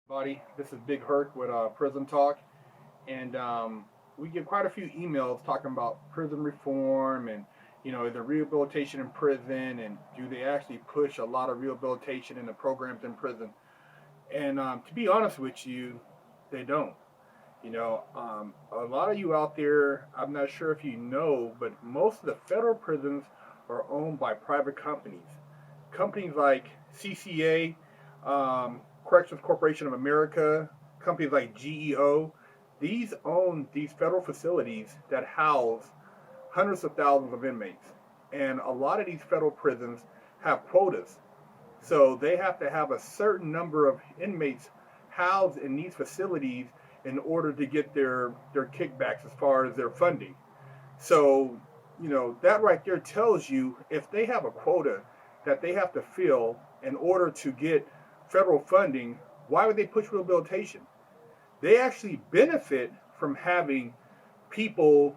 Buddy, this is Big Hurt with Prison Talk, and we get quite a few emails talking about prison reform and the rehabilitation in prison, and do they actually push a lot of rehabilitation in the programs in prison? And to be honest with you, they don't. A lot of you out there, I'm not sure if you know, but most of the federal prisons are owned by private companies. Companies like CCA, Corrections Corporation of America, companies like GEO, these own these federal facilities that house hundreds of thousands of inmates. And a lot of these federal prisons have quotas. So they have to have a certain number of inmates housed in these facilities in order to get their kickbacks as far as their funding. So, that right there tells you if they have a quota that they have to fill in order to get federal funding, why would they push rehabilitation? They actually benefit from having people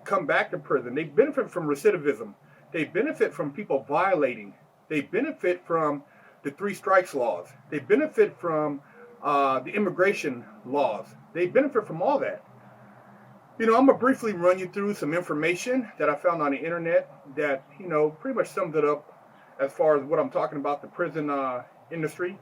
come back to prison. They benefit from recidivism. They benefit from people violating. They benefit from the three strikes laws. They benefit from the immigration laws. They benefit from all that. I'm going to briefly run you through some information that I found on the internet that, pretty much sums it up as far as what I'm talking about, the prison industry.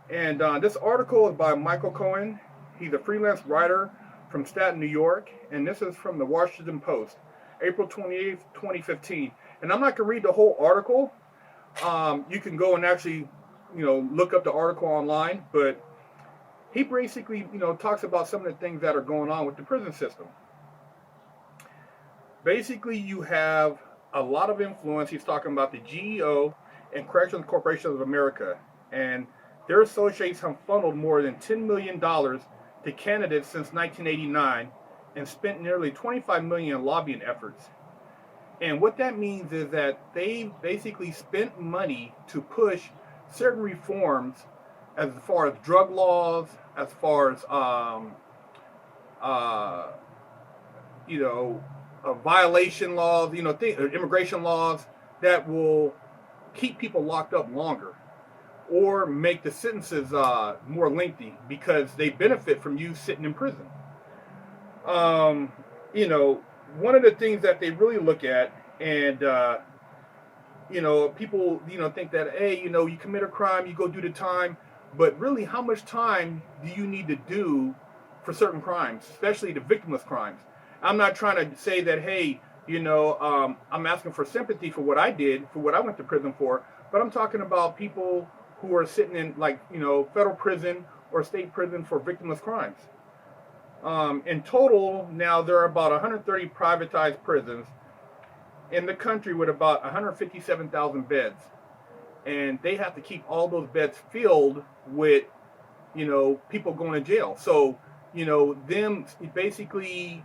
And this article is by Michael Cohen. He's a freelance writer from Staten, New York. And this is from the Washington Post, April 28th, 2015. And I'm not going to read the whole article. You can go and actually, look up the article online. But he basically, talks about some of the things that are going on with the prison system. Basically, you have a lot of influence. He's talking about the GEO and Corrections Corporation of America. And their associates have funneled more than $10 million to candidates since 1989 and spent nearly $25 million in lobbying efforts. And what that means is that they basically spent money to push certain reforms as far as drug laws, as far as violation laws, immigration laws that will keep people locked up longer or make the sentences more lengthy because they benefit from you sitting in prison. One of the things that they really look at, and people think that, hey, you commit a crime, you go do the time, but really, how much time do you need to do for certain crimes, especially the victimless crimes? I'm not trying to say that, hey, I'm asking for sympathy for what I did, for what I went to prison for, but I'm talking about people who are sitting in, federal prison or state prison for victimless crimes. In total, now there are about 130 privatized prisons in the country with about 157,000 beds. And they have to keep all those beds filled with, people going to jail. So, them basically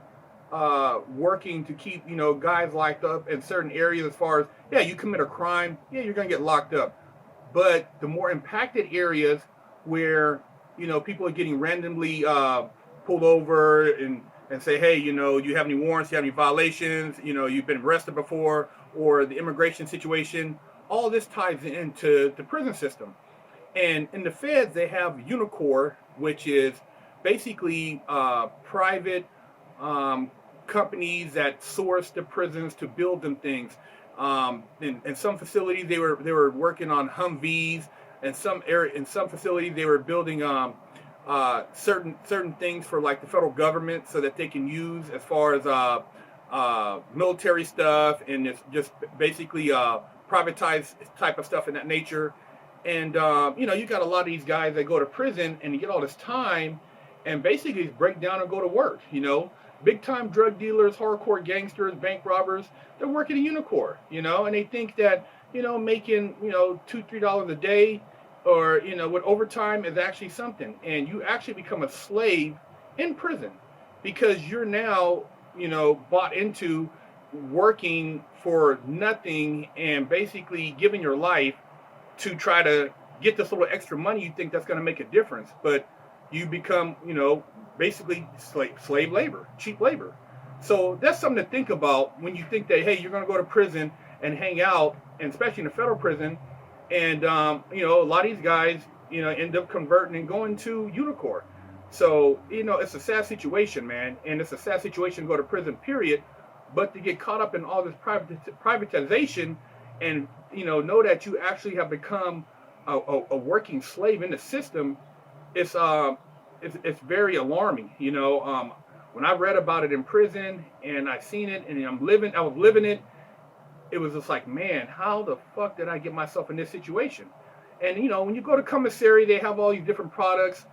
working to keep, guys locked up in certain areas as far as, yeah, you commit a crime, yeah, you're going to get locked up. But the more impacted areas where, people are getting randomly pulled over and say, hey, you have any warrants, you have any violations, you've been arrested before, or the immigration situation, all this ties into the prison system. And in the feds, they have Unicor, which is basically private companies that source the prisons to build them things. In some facilities, they were working on Humvees. In some facilities, they were building certain things for like the federal government so that they can use as far as military stuff, and it's just basically privatized type of stuff in that nature. And you got a lot of these guys that go to prison and you get all this time, and basically break down and go to work. Big time drug dealers, hardcore gangsters, bank robbers, they're working at Unicor, and they think that making $2-3 a day or with overtime is actually something, and you actually become a slave in prison because you're now bought into working for nothing and basically giving your life to try to get this little extra money. You think that's going to make a difference, but you become basically slave labor, cheap labor. So that's something to think about when you think that, hey, you're going to go to prison and hang out, and especially in a federal prison. And a lot of these guys, end up converting and going to Unicor. So, it's a sad situation, man. And it's a sad situation to go to prison, period. But to get caught up in all this privatization and, know that you actually have become a working slave in the system, it's, it's very alarming. When I read about it in prison and I seen it and I was living it, it was just like, man, how the fuck did I get myself in this situation? And when you go to commissary, they have all these different products,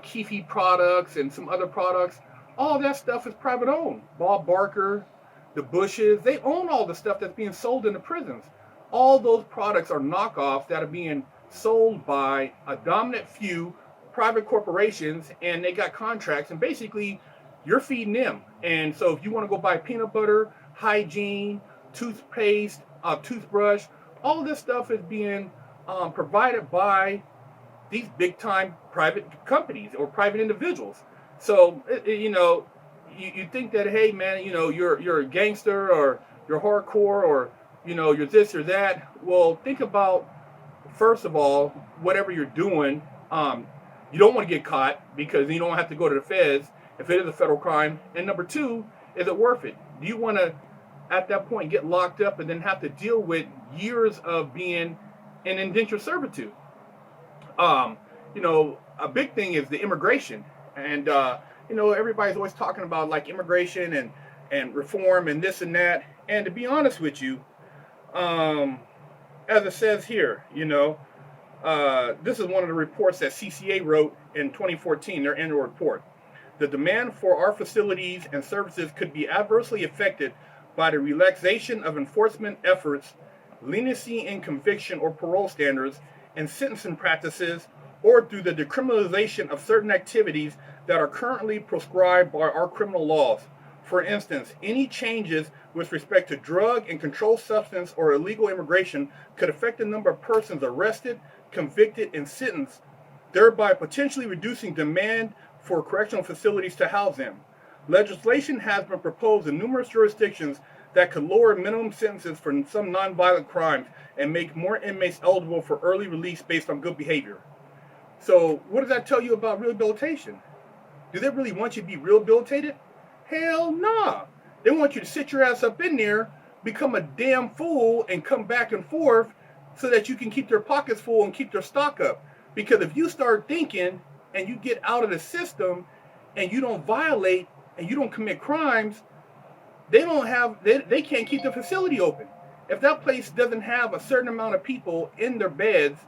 Keefe products and some other products. All that stuff is private owned. Bob Barker, the Bushes, they own all the stuff that's being sold in the prisons. All those products are knockoffs that are being sold by a dominant few private corporations, and they got contracts, and basically you're feeding them. And so if you want to go buy peanut butter, hygiene, toothpaste, toothbrush, all this stuff is being provided by these big time private companies or private individuals. So you think that, hey man, you're a gangster or you're hardcore or you're this or that. Well, think about, first of all, whatever you're doing, you don't want to get caught because you don't have to go to the feds if it is a federal crime. And number two, is it worth it? Do you want to at that point get locked up and then have to deal with years of being in indentured servitude? A big thing is the immigration. And, everybody's always talking about like immigration and reform and this and that. And to be honest with you, as it says here, this is one of the reports that CCA wrote in 2014, their annual report. The demand for our facilities and services could be adversely affected by the relaxation of enforcement efforts, leniency in conviction or parole standards, and sentencing practices, or through the decriminalization of certain activities that are currently prescribed by our criminal laws. For instance, any changes with respect to drug and controlled substance or illegal immigration could affect the number of persons arrested, convicted, and sentenced, thereby potentially reducing demand for correctional facilities to house them. Legislation has been proposed in numerous jurisdictions that could lower minimum sentences for some nonviolent crimes and make more inmates eligible for early release based on good behavior. So what does that tell you about rehabilitation? Do they really want you to be rehabilitated? Hell nah. They want you to sit your ass up in there, become a damn fool, and come back and forth so that you can keep their pockets full and keep their stock up. Because if you start thinking and you get out of the system and you don't violate and you don't commit crimes, they can't keep the facility open. If that place doesn't have a certain amount of people in their beds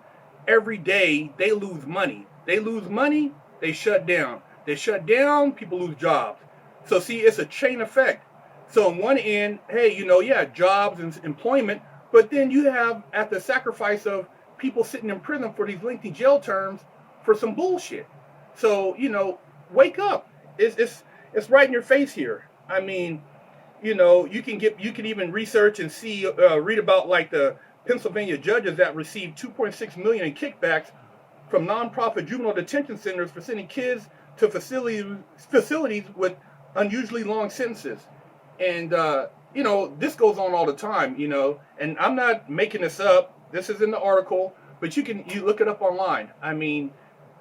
every day, they lose money. They lose money, they shut down. They shut down, people lose jobs. So see, it's a chain effect. So on one end, hey, jobs and employment, but then you have at the sacrifice of people sitting in prison for these lengthy jail terms for some bullshit. So, wake up. It's right in your face here. I mean, you can even research and see, read about like the Pennsylvania judges that received $2.6 million in kickbacks from nonprofit juvenile detention centers for sending kids to facilities with unusually long sentences. And, this goes on all the time, and I'm not making this up. This is in the article, but you look it up online. I mean,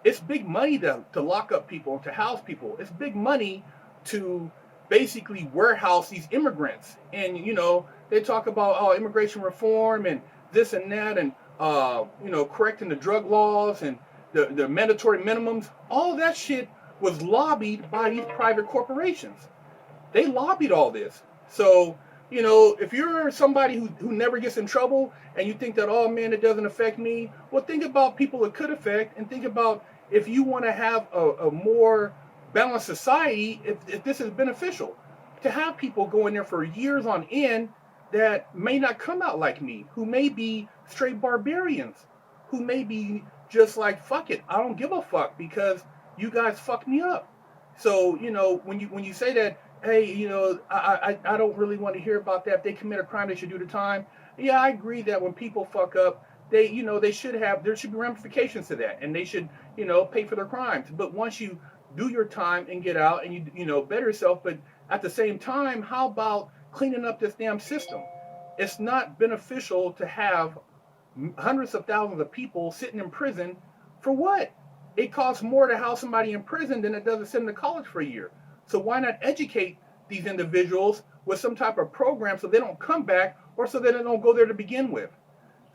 it's big money to lock up people, to house people. It's big money to basically warehouse these immigrants. And, they talk about immigration reform and this and that and, correcting the drug laws and the mandatory minimums. All that shit was lobbied by these private corporations. They lobbied all this. So, if you're somebody who never gets in trouble and you think that, oh man, it doesn't affect me, well, think about people it could affect, and think about if you want to have a more balanced society, if this is beneficial. To have people go in there for years on end that may not come out like me, who may be straight barbarians, who may be just like, fuck it, I don't give a fuck because you guys fucked me up. So, when you say that, hey, I don't really want to hear about that. If they commit a crime, they should do the time. Yeah, I agree that when people fuck up, there should be ramifications to that, and they should, pay for their crimes. But once you do your time and get out and you better yourself, but at the same time, how about cleaning up this damn system? It's not beneficial to have hundreds of thousands of people sitting in prison For what? It costs more to house somebody in prison than it does to send them to college for a year. So why not educate these individuals with some type of program so they don't come back or so that they don't go there to begin with?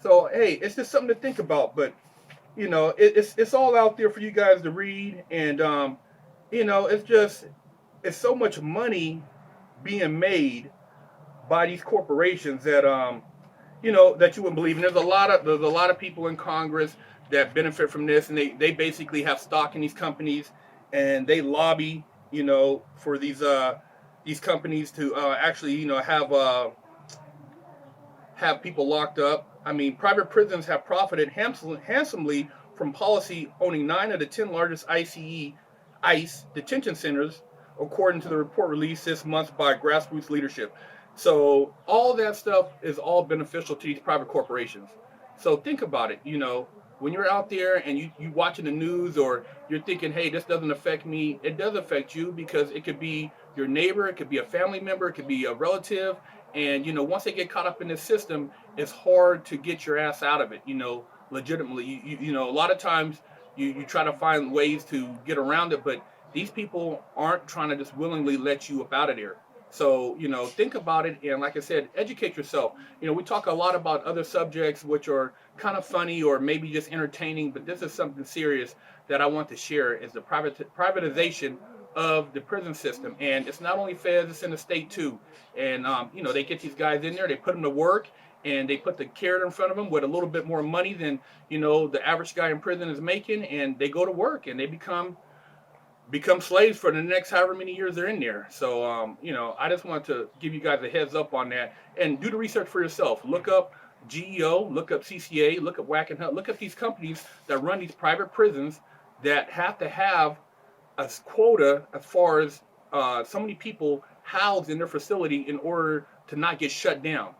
So hey, it's just something to think about. But it's all out there for you guys to read, and it's so much money being made by these corporations that that you wouldn't believe. And there's a lot of people in Congress that benefit from this, and they basically have stock in these companies, and they lobby for these companies to actually have people locked up. I mean, private prisons have profited handsomely from policy owning 9 of the 10 largest ICE detention centers, according to the report released this month by grassroots leadership. So all that stuff is all beneficial to these private corporations. So think about it. When you're out there and you watching the news, or you're thinking, hey, this doesn't affect me, it does affect you, because it could be your neighbor, it could be a family member, it could be a relative. And once they get caught up in this system, it's hard to get your ass out of it. Legitimately. A lot of times you try to find ways to get around it, but these people aren't trying to just willingly let you up out of there. So, think about it. And like I said, educate yourself. We talk a lot about other subjects which are kind of funny or maybe just entertaining, but this is something serious that I want to share, is the privatization of the prison system. And it's not only feds, it's in the state too. And, they get these guys in there, they put them to work, and they put the carrot in front of them with a little bit more money than, the average guy in prison is making. And they go to work and they become slaves for the next however many years they're in there. So, I just want to give you guys a heads up on that, and do the research for yourself. Look up GEO, look up CCA, look up Whack and Hunt, look up these companies that run these private prisons that have to have a quota as far as so many people housed in their facility in order to not get shut down.